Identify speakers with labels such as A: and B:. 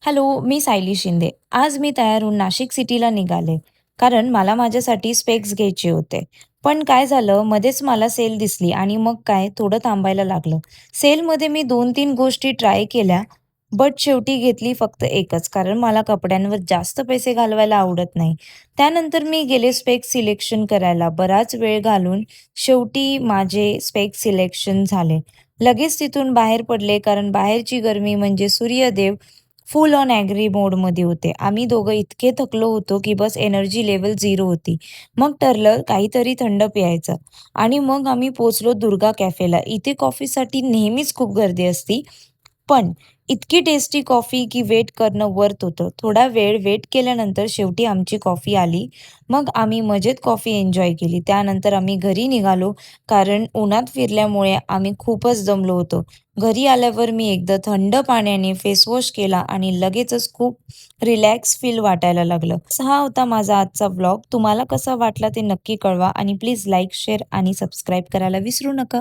A: Hello, मी सायली शिंदे. आज मी तयार होऊन नाशिक सिटीला निघाले, कारण मला माझ्यासाठी स्पेक्स घ्यायचे होते. पण काय झालं, मध्येच मला सेल दिसली आणि मग काय थोडं थांबायला लागलं. सेलमध्ये मी 2-3 गोष्टी ट्राय केल्या, बट शेवटी घेतली फक्त एकच, कारण मला कपड्यांवर जास्त पैसे घालवायला आवडत नाही. त्यानंतर मी गेले स्पेक्स सिलेक्शन करायला. बराच वेळ घालून शेवटी माझे स्पेक्स सिलेक्शन झाले. लगेच तिथून बाहेर पडले, कारण बाहेरची गरमी म्हणजे सूर्यदेव फुल ऑन ॲग्री मोडमध्ये होते. आम्ही दोघं इतके थकलो होतो, की बस एनर्जी लेव्हल 0 होती. मग ठरलं काहीतरी थंड प्यायचं आणि मग आम्ही पोहोचलो दुर्गा कॅफेला. इथे कॉफीसाठी नेहमीच खूप गर्दी असते. पण इतकी टेस्टी कॉफी की वेट करणं वर्थ होतं. थोडा वेळ वेट केल्यानंतर शेवटी आमची कॉफी आली. मग आम्ही मजेत कॉफी एन्जॉय केली. त्यानंतर आम्ही घरी निघालो, कारण उन्हात फिरल्यामुळे आम्ही खूपच दमलो होतो. घरी आल्यावर मी एकदा थंड पाण्याने फेस वॉश केला आणि लगेचच खूप रिलॅक्स फील वाटायला लागलं. हा होता माझा आजचा व्लॉग. तुम्हाला कसा वाटला ते नक्की कळवा आणि प्लीज लाईक, शेअर आणि सबस्क्राईब करायला विसरू नका.